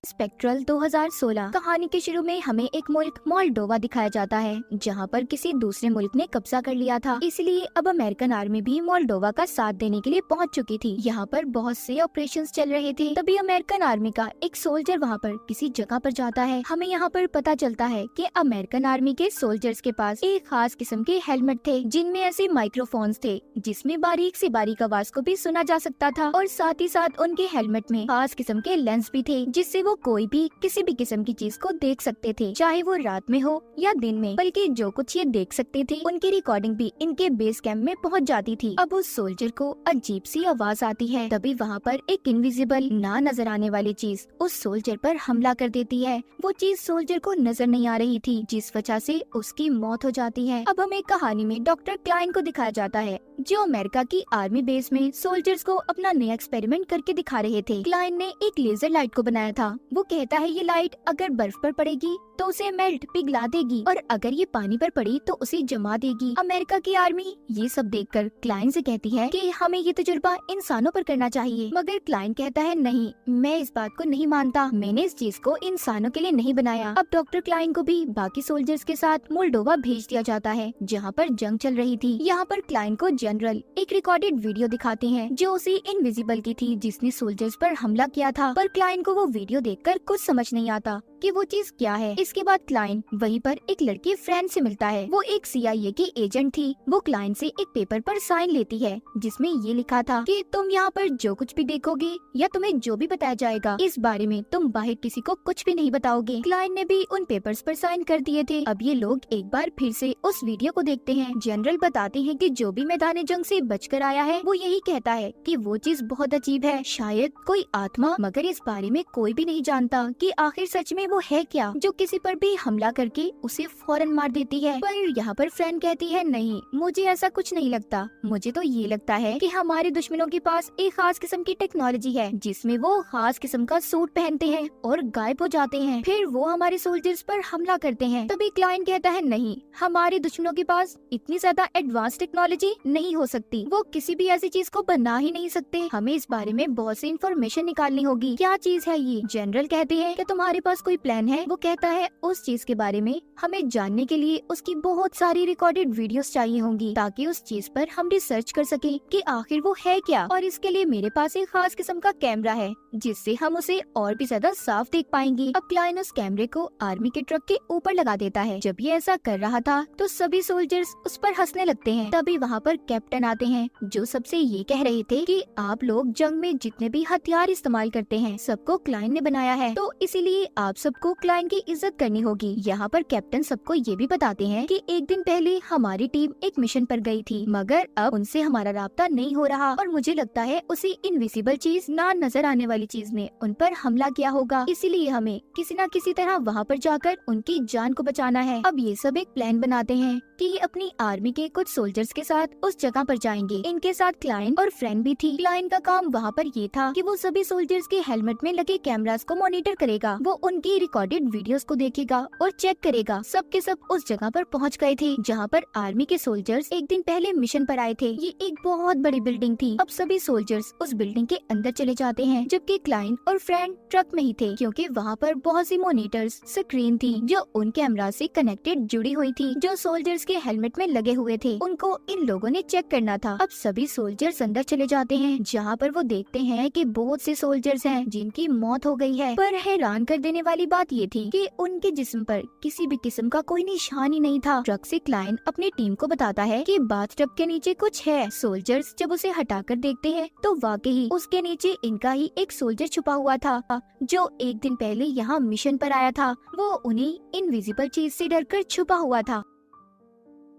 Spectral 2016 कहानी के शुरू में हमें एक मुल्क मोल्डोवा दिखाया जाता है, जहां पर किसी दूसरे मुल्क ने कब्जा कर लिया था। इसलिए अब अमेरिकन आर्मी भी मोल्डोवा का साथ देने के लिए पहुंच चुकी थी। यहाँ पर बहुत से ऑपरेशंस चल रहे थे। तभी अमेरिकन आर्मी का एक सोल्जर वहाँ पर किसी जगह पर जाता है। हमें यहाँ पर पता चलता है कि अमेरिकन आर्मी के सोल्जर्स के पास एक खास किस्म के हेलमेट थे, जिनमें ऐसे माइक्रोफोन्स थे जिसमें बारीक से बारीक आवाज को भी सुना जा सकता था। और साथ ही साथ उनके हेलमेट में खास किस्म के लेंस भी थे, जिससे वो कोई भी किसी भी किस्म की चीज को देख सकते थे, चाहे वो रात में हो या दिन में। बल्कि जो कुछ ये देख सकते थे उनकी रिकॉर्डिंग भी इनके बेस कैंप में पहुंच जाती थी। अब उस सोल्जर को अजीब सी आवाज आती है। तभी वहाँ पर एक इनविजिबल ना नजर आने वाली चीज उस सोल्जर पर हमला कर देती है। वो चीज सोल्जर को नजर नहीं आ रही थी, जिस वजह से उसकी मौत हो जाती है। अब हमें कहानी में डॉक्टर क्लाइन को दिखाया जाता है, जो अमेरिका की आर्मी बेस में सोल्जर्स को अपना नया एक्सपेरिमेंट करके दिखा रहे थे। क्लाइन ने एक लेजर लाइट को बनाया था। वो कहता है ये लाइट अगर बर्फ पर पड़ेगी तो उसे मेल्ट पिघला देगी, और अगर ये पानी पर पड़ी तो उसे जमा देगी। अमेरिका की आर्मी ये सब देखकर क्लाइन से कहती है कि हमें ये तजुर्बा इंसानों पर करना चाहिए, मगर क्लाइन कहता है नहीं, मैं इस बात को नहीं मानता, मैंने इस चीज को इंसानों के लिए नहीं बनाया। अब डॉक्टर क्लाइन को भी बाकी सोल्जर्स के साथ मोल्डोवा भेज दिया जाता है, जहाँ पर जंग चल रही थी। यहाँ पर क्लाइन को जनरल एक रिकॉर्डेड वीडियो दिखाते हैं, जो उसी इनविजिबल की थी जिसने सोल्जर्स पर हमला किया था। पर क्लाइन को वो वीडियो देखकर कुछ समझ नहीं आता कि वो चीज क्या है। इसके बाद क्लाइन वहीं पर एक लड़की फ्रेंड से मिलता है। वो एक CIA की एजेंट थी। वो क्लाइन से एक पेपर पर साइन लेती है, जिसमें ये लिखा था कि तुम यहाँ पर जो कुछ भी देखोगे या तुम्हें जो भी बताया जाएगा, इस बारे में तुम बाहर किसी को कुछ भी नहीं बताओगे। क्लाइन ने भी उन पेपर्स पर साइन कर दिए थे। अब ये लोग एक बार फिर से उस वीडियो को देखते हैं। जनरल बताते हैं कि जो भी मैदान जंग से बचकर आया है वो यही कहता है कि वो चीज बहुत अजीब है, शायद कोई आत्मा, मगर इस बारे में कोई भी नहीं जानता कि आखिर सच में वो है क्या, जो किसी पर भी हमला करके उसे फौरन मार देती है। पर यहाँ पर फ्रेंड कहती है नहीं, मुझे ऐसा कुछ नहीं लगता, मुझे तो ये लगता है कि हमारे दुश्मनों के पास एक खास किस्म की टेक्नोलॉजी है, जिसमें वो खास किस्म का सूट पहनते हैं और गायब हो जाते हैं, फिर वो हमारे सोल्जर्स पर हमला करते हैं। तभी क्लाइन कहता है नहीं, हमारे दुश्मनों के पास इतनी ज्यादा एडवांस टेक्नोलॉजी नहीं हो सकती, वो किसी भी ऐसी चीज को बना ही नहीं सकते, हमें इस बारे में बहुत सी इंफॉर्मेशन निकालनी होगी। क्या चीज है ये? जनरल कहते हैं कि तुम्हारे पास कोई प्लान है? वो कहता है उस चीज के बारे में हमें जानने के लिए उसकी बहुत सारी रिकॉर्डेड वीडियोस चाहिए होंगी, ताकि उस चीज पर हम रिसर्च कर सकें कि आखिर वो है क्या। और इसके लिए मेरे पास एक खास किस्म का कैमरा है, जिससे हम उसे और भी ज्यादा साफ देख पाएंगे। अब क्लाइन उस कैमरे को आर्मी के ट्रक के ऊपर लगा देता है। जब ये ऐसा कर रहा था तो सभी सोल्जर्स उस पर हंसने लगते हैं। तभी वहाँ पर कैप्टन आते हैं, जो सबसे ये कह रहे थे कि आप लोग जंग में जितने भी हथियार इस्तेमाल करते हैं सबको क्लाइन ने बनाया है, तो इसीलिए आप सबको क्लाइन की इज्जत करनी होगी। यहाँ पर कैप्टन सबको ये भी बताते हैं कि एक दिन पहले हमारी टीम एक मिशन पर गई थी, मगर अब उनसे हमारा राब्ता नहीं हो रहा, और मुझे लगता है उसी इनविजिबल चीज, ना नजर आने वाली चीज ने उन पर हमला किया होगा। इसीलिए हमें किसी न किसी तरह वहाँ पर जाकर उनकी जान को बचाना है। अब ये सब एक प्लान बनाते हैं कि ये अपनी आर्मी के कुछ सोल्जर्स के साथ उस जगह पर जाएंगे। इनके साथ क्लाइन और फ्रेंड भी थी। क्लाइन का काम वहाँ पर ये था कि वो सभी सोल्जर्स के हेलमेट में लगे कैमरास को मॉनिटर करेगा। वो उनकी रिकॉर्डेड वीडियोस को देखेगा और चेक करेगा। सब के सब उस जगह पर पहुँच गए थे जहाँ पर आर्मी के सोल्जर्स एक दिन पहले मिशन पर आए थे। ये एक बहुत बड़ी बिल्डिंग थी। अब सभी सोल्जर्स उस बिल्डिंग के अंदर चले जाते हैं, जबकि क्लाइन और फ्रेंड ट्रक में ही थे, क्योंकि वहाँ पर बहुत सी मॉनिटर्स स्क्रीन थी जो उन कैमरा से कनेक्टेड जुड़ी हुई थी, जो सोल्जर्स के हेलमेट में लगे हुए थे। उनको इन लोगों ने चेक करना था। अब सभी सोल्जर्स अंदर चले जाते हैं, जहाँ पर वो देखते हैं कि बहुत से सोल्जर्स हैं जिनकी मौत हो गई है। पर हैरान कर देने वाली बात ये थी कि उनके जिस्म पर किसी भी किस्म का कोई निशान ही नहीं था। ट्रक से क्लाइन अपनी टीम को बताता है कि बाथटब के नीचे कुछ है। सोल्जर्स जब उसे हटाकर देखते हैं तो वाकई उसके नीचे इनका ही एक सोल्जर छुपा हुआ था, जो एक दिन पहले यहाँ मिशन पर आया था। वो उन्हीं इनविजिबल चीज से डरकर छुपा हुआ था।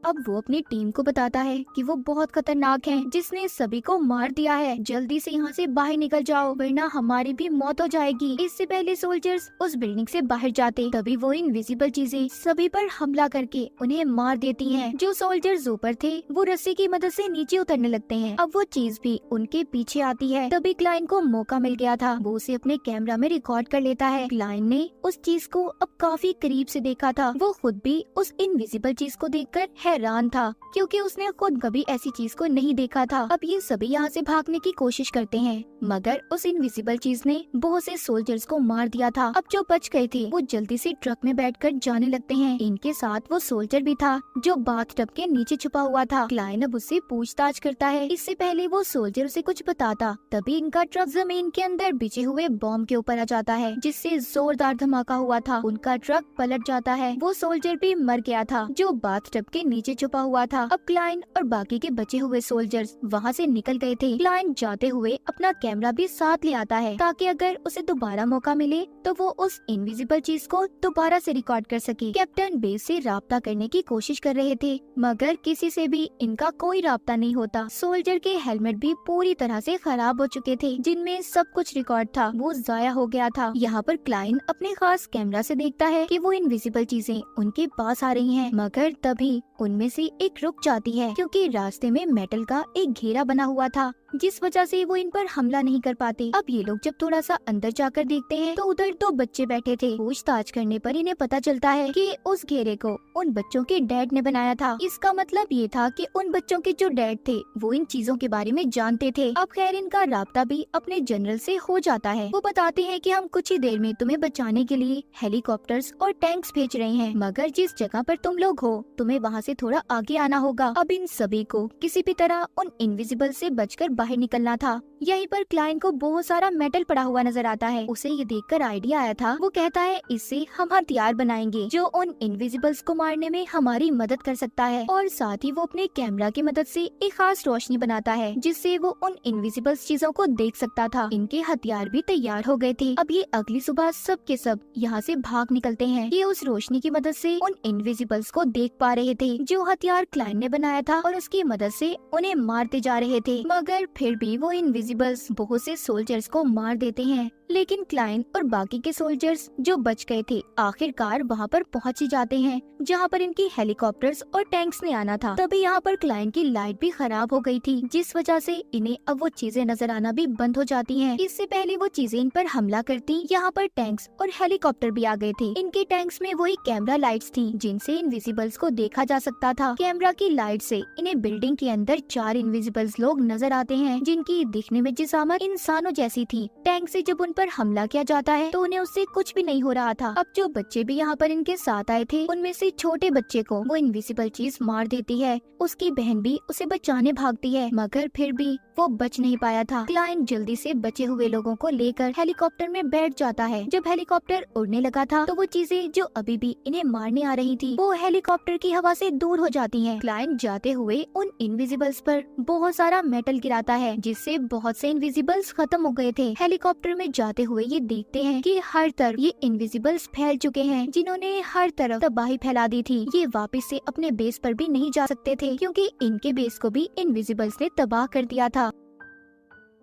अब वो अपनी टीम को बताता है कि वो बहुत खतरनाक है, जिसने सभी को मार दिया है, जल्दी से यहाँ से बाहर निकल जाओ वरना हमारी भी मौत हो जाएगी। इससे पहले सोल्जर्स उस बिल्डिंग से बाहर जाते, तभी वो इनविजिबल चीजें सभी पर हमला करके उन्हें मार देती हैं। जो सोल्जर्स ऊपर थे वो रस्सी की मदद से नीचे उतरने लगते हैं। अब वो चीज भी उनके पीछे आती है। तभी क्लाइन को मौका मिल गया था, वो उसे अपने कैमरा में रिकॉर्ड कर लेता है। क्लाइन ने उस चीज को अब काफी करीब से देखा था। वो खुद भी उस इनविजिबल चीज को देखकर हैरान था क्योंकि उसने खुद कभी ऐसी चीज को नहीं देखा था। अब ये सभी यहाँ से भागने की कोशिश करते हैं मगर उस इनविजिबल चीज ने बहुत से सोल्जर्स को मार दिया था। अब जो बच गए थे वो जल्दी से ट्रक में बैठकर जाने लगते हैं। इनके साथ वो सोल्जर भी था जो बाथटब के नीचे छुपा हुआ था। क्लाइन अब उससे पूछताछ करता है। इससे पहले वो सोल्जर उसे कुछ बताता तभी इनका ट्रक जमीन के अंदर बिछे हुए बॉम्ब के ऊपर आ जाता है जिससे जोरदार धमाका हुआ था। उनका ट्रक पलट जाता है। वो सोल्जर भी मर गया था जो बाथटब के नीचे छुपा हुआ था। अब क्लाइन और बाकी के बचे हुए सोल्जर्स वहाँ से निकल गए थे। क्लाइन जाते हुए अपना कैमरा भी साथ ले आता है ताकि अगर उसे दोबारा मौका मिले तो वो उस इनविजिबल चीज को दोबारा से रिकॉर्ड कर सके। कैप्टन बेस से राब्ता करने की कोशिश कर रहे थे मगर किसी से भी इनका कोई राब्ता नहीं होता। सोल्जर के हेलमेट भी पूरी तरह से खराब हो चुके थे जिनमें सब कुछ रिकॉर्ड था वो जाया हो गया था। यहाँ पर क्लाइन अपने खास कैमरा से देखता है कि वो इनविजिबल चीजें उनके पास आ रही हैं मगर तभी उनमें से एक रुक जाती है क्योंकि रास्ते में मेटल का एक घेरा बना हुआ था जिस वजह से वो इन पर हमला नहीं कर पाते। अब ये लोग जब थोड़ा सा अंदर जाकर देखते हैं तो उधर 2 बच्चे बैठे थे। पूछताछ करने पर इन्हें पता चलता है कि उस घेरे को उन बच्चों के डैड ने बनाया था। इसका मतलब ये था कि उन बच्चों के जो डैड थे वो इन चीजों के बारे में जानते थे। अब खैर इनका राब्ता भी अपने जनरल से हो जाता है। वो बताते हैं कि हम कुछ ही देर में तुम्हें बचाने के लिए हेलीकॉप्टर्स और टैंक्स भेज रहे हैं मगर जिस जगह पर तुम लोग हो तुम्हें वहाँ से थोड़ा आगे आना होगा। अब इन सभी को किसी भी तरह उन इनविजिबल से बचकर बाहर निकलना था। यहीं पर क्लाइन को बहुत सारा मेटल पड़ा हुआ नजर आता है। उसे ये देखकर आइडिया आया था। वो कहता है इससे हम हथियार बनाएंगे जो उन इनविजिबल्स को मारने में हमारी मदद कर सकता है और साथ ही वो अपने कैमरा की मदद से एक खास रोशनी बनाता है जिससे वो उन इनविजिबल्स चीजों को देख सकता था। इनके हथियार भी तैयार हो गए थे। अब ये अगली सुबह सब के सब यहाँ से भाग निकलते हैं। ये उस रोशनी की मदद से उन इनविजिबल्स को देख पा रहे थे जो हथियार क्लाइन ने बनाया था और उसकी मदद से उन्हें मारते जा रहे थे मगर फिर भी वो इनविजिबल्स बहुत से सोल्जर्स को मार देते हैं। लेकिन क्लाइन और बाकी के सोल्जर्स जो बच गए थे आखिरकार वहाँ पर पहुँच ही जाते हैं जहाँ पर इनकी हेलीकॉप्टर्स और टैंक्स ने आना था। तभी यहाँ पर क्लाइन की लाइट भी खराब हो गई थी जिस वजह से इन्हें अब वो चीजें नजर आना भी बंद हो जाती हैं। इससे पहले वो चीजें इन पर हमला करती यहाँ पर टैंक्स और हेलीकॉप्टर भी आ गए थे। इनके टैंक्स में वही कैमरा लाइट्स थी जिनसे इनविजिबल्स को देखा जा सकता था। कैमरा की लाइट से इन्हें बिल्डिंग के अंदर 4 इनविजिबल्स लोग नजर आते हैं जिनकी दिखने में जिस्मात इंसानों जैसी थी। टैंक से जब उन पर हमला किया जाता है तो उन्हें उससे कुछ भी नहीं हो रहा था। अब जो बच्चे भी यहाँ पर इनके साथ आए थे उनमें से छोटे बच्चे को वो इनविजिबल चीज मार देती है। उसकी बहन भी उसे बचाने भागती है मगर फिर भी वो बच नहीं पाया था। क्लाइन जल्दी से बचे हुए लोगों को लेकर हेलीकॉप्टर में बैठ जाता है। जब हेलीकॉप्टर उड़ने लगा था तो वो चीजें जो अभी भी इन्हें मारने आ रही थी वो हेलीकॉप्टर की हवा से दूर हो जाती हैं। क्लाइन जाते हुए उन इनविजिबल्स पर बहुत सारा मेटल गिराता है जिससे बहुत से इनविजिबल्स खत्म हो गए थे। हेलीकॉप्टर में जाते हुए ये देखते हैं कि हर तरफ ये इनविजिबल्स फैल चुके हैं जिन्होंने हर तरफ तबाही फैला दी थी। ये वापस से अपने बेस पर भी नहीं जा सकते थे क्योंकि इनके बेस को भी इनविजिबल्स ने तबाह कर दिया था।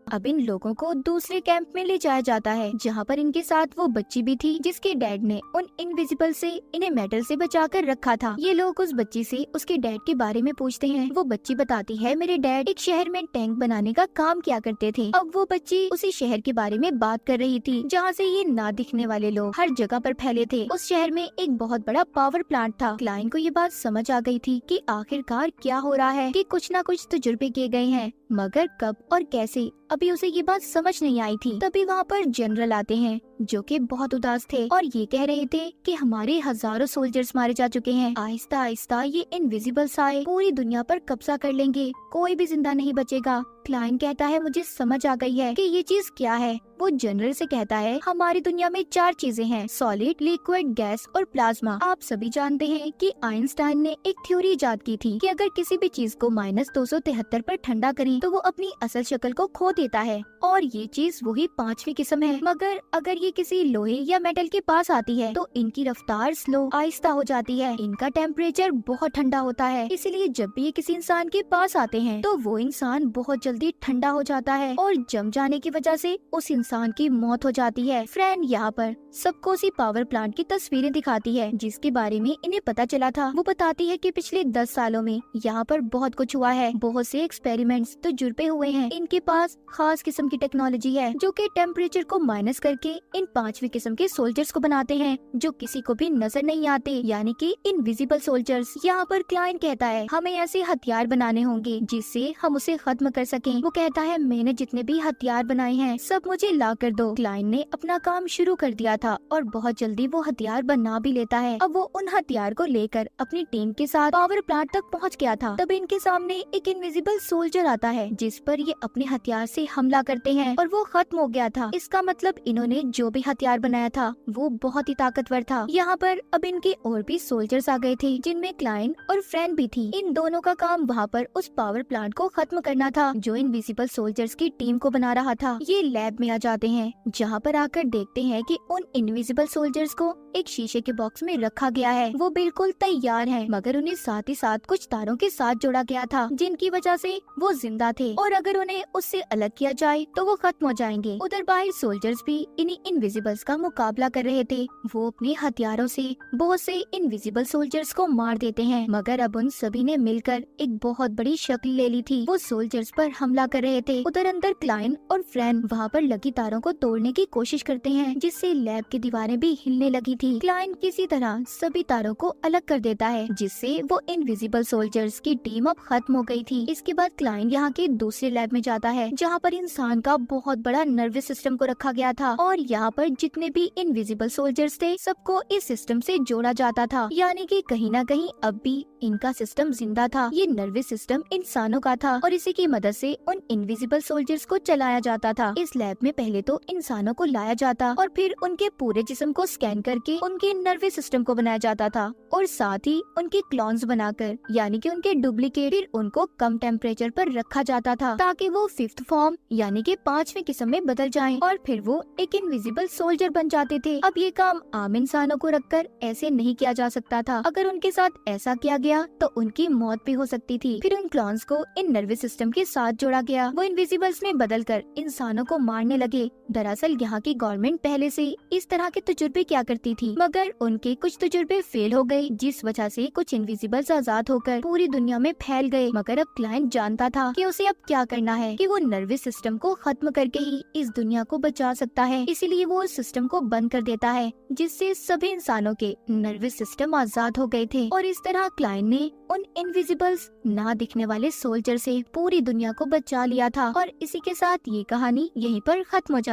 अब इन लोगों को दूसरे कैंप में ले जाया जाता है जहाँ पर इनके साथ वो बच्ची भी थी जिसके डैड ने उन इनविजिबल से इन्हें मेटल से बचाकर रखा था। ये लोग उस बच्ची से उसके डैड के बारे में पूछते हैं। वो बच्ची बताती है मेरे डैड एक शहर में टैंक बनाने का काम किया करते थे। अब वो बच्ची उसी शहर के बारे में बात कर रही थी जहाँ से ये ना दिखने वाले लोग हर जगह पर फैले थे। उस शहर में एक बहुत बड़ा पावर प्लांट था। क्लाइन को ये बात समझ आ गई थी कि आखिरकार क्या हो रहा है कि कुछ न कुछ तजुर्बे किए गए हैं मगर कब और कैसे अभी उसे ये बात समझ नहीं आई थी। तभी वहाँ पर जनरल आते हैं जो कि बहुत उदास थे और ये कह रहे थे कि हमारे हजारों सोल्जर्स मारे जा चुके हैं। आहिस्ता आहिस्ता ये इनविजिबल्स आए पूरी दुनिया पर कब्जा कर लेंगे, कोई भी जिंदा नहीं बचेगा। क्लाइन कहता है मुझे समझ आ गई है कि ये चीज क्या है। वो जनरल से कहता है हमारी दुनिया में 4 चीजें हैं, सॉलिड, लिक्विड, गैस और प्लाज्मा। आप सभी जानते हैं कि आइंस्टाइन ने एक थ्योरी इजाद की थी कि अगर किसी भी चीज को -273 पर ठंडा करें तो वो अपनी असल शक्ल को खो देता है और ये चीज वही 5वीं किस्म है। मगर अगर ये किसी लोहे या मेटल के पास आती है तो इनकी रफ्तार स्लो आहिस्ता हो जाती है, इनका टेम्परेचर बहुत ठंडा होता है। इसलिए जब भी ये किसी इंसान के पास आते हैं तो वो इंसान बहुत जल्दी ठंडा हो जाता है और जम जाने की वजह से उस इंसान की मौत हो जाती है। फ्रेंड यहाँ पर सबको उसी पावर प्लांट की तस्वीरें दिखाती है जिसके बारे में इन्हें पता चला था। वो बताती है कि पिछले 10 सालों में यहाँ पर बहुत कुछ हुआ है, बहुत से एक्सपेरिमेंट्स तजुर्बे हुए हैं। इनके पास खास किस्म की टेक्नोलॉजी है जो कि टेम्परेचर को माइनस करके इन 5वीं किस्म के सोल्जर्स को बनाते हैं जो किसी को भी नजर नहीं आते, यानी कि इनविजिबल सोल्जर्स। यहाँ पर क्लाइंट कहता है हमें ऐसे हथियार बनाने होंगे जिससे हम उसे खत्म कर सकें। वो कहता है मैंने जितने भी हथियार बनाए हैं सब मुझे ला कर दो। क्लाइंट ने अपना काम शुरू कर दिया था और बहुत जल्दी वो हथियार बना भी लेता है। अब वो उन हथियार को लेकर अपनी टीम के साथ पावर प्लांट तक पहुँच गया था। तब इनके सामने एक इनविजिबल सोल्जर आता है जिस पर ये अपने हथियार से हमला करते हैं और वो खत्म हो गया था। इसका मतलब इन्होंने जो भी हथियार बनाया था वो बहुत ही ताकतवर था। यहाँ पर अब इनके और भी सोल्जर्स आ गए थे जिनमें क्लाइंट और फ्रेंड भी थी। इन दोनों का काम वहाँ पर उस पावर प्लांट को खत्म करना था जो इनविजिबल सोल्जर्स की टीम को बना रहा था। ये लैब में आ जाते हैं जहाँ पर आकर देखते हैं कि उन इनविजिबल सोल्जर्स को एक शीशे के बॉक्स में रखा गया है। वो बिल्कुल तैयार हैं, मगर उन्हें साथ ही साथ कुछ तारों के साथ जोड़ा गया था जिनकी वजह से वो जिंदा थे और अगर उन्हें उससे अलग किया जाए तो वो खत्म हो जाएंगे। उधर बाहर सोल्जर्स भी इन्हीं इनविजिबल्स का मुकाबला कर रहे थे। वो अपने हथियारों से बहुत से इनविजिबल सोल्जर्स को मार देते हैं, मगर अब उन सभी ने मिलकर एक बहुत बड़ी शक्ल ले ली थी। वो सोल्जर्स पर हमला कर रहे थे। उधर अंदर क्लाइंट और फ्रेंड वहाँ पर लगी तारों को तोड़ने की कोशिश करते हैं जिससे लैब की दीवारें भी हिलने लगी थी। क्लाइंट किसी तरह सभी तारों को अलग कर देता है जिससे वो इनविजिबल सोल्जर्स की टीम अब खत्म हो गई थी। इसके बाद क्लाइंट यहाँ के दूसरे लैब में जाता है जहाँ पर इंसान का बहुत बड़ा नर्वस सिस्टम को रखा गया था और यहाँ पर जितने भी इनविजिबल सोल्जर्स थे सबको इस सिस्टम से जोड़ा जाता था, यानी कि कहीं ना कहीं अब भी इनका सिस्टम जिंदा था। ये नर्वस सिस्टम इंसानों का था और इसी की मदद से उन इनविजिबल सोल्जर्स को चलाया जाता था। इस लैब में पहले तो इंसानों को लाया जाता और फिर उनके पूरे जिस्म को स्कैन करके उनके नर्वस सिस्टम को बनाया जाता था और साथ ही उनके क्लोन्स बनाकर यानी कि उनके डुप्लीकेट फिर उनको कम टेम्परेचर पर रखा जाता था ताकि वो 5th फॉर्म यानी कि 5वीं किस्म में बदल जाएं और फिर वो एक इनविजिबल सोल्जर बन जाते थे। अब ये काम आम इंसानों को रखकर ऐसे नहीं किया जा सकता था। अगर उनके साथ ऐसा किया गया तो उनकी मौत भी हो सकती थी। फिर उन क्लोन्स को इन नर्वस सिस्टम के साथ जोड़ा गया। वो इनविजिबल्स में बदलकर इंसानों को मारने लगे। दरअसल यहाँ की गवर्नमेंट पहले से इस तरह के तजुर्बे किया करती थी, मगर उनके कुछ तजुर्बे फेल हो गए जिस वजह से कुछ इनविजिबल्स आजाद होकर पूरी दुनिया में फैल गए। मगर अब क्लाइंट जानता था कि उसे अब क्या करना है, कि वो नर्वस सिस्टम को खत्म करके ही इस दुनिया को बचा सकता है। इसीलिए वो उस सिस्टम को बंद कर देता है जिससे सभी इंसानों के नर्वस सिस्टम आजाद हो गए थे और इस तरह क्लाइंट ने उन इनविजिबल्स ना दिखने वाले सोल्जर से पूरी दुनिया को बचा लिया था। और इसी के साथ ये कहानी यहीं पर खत्म हो जाती है।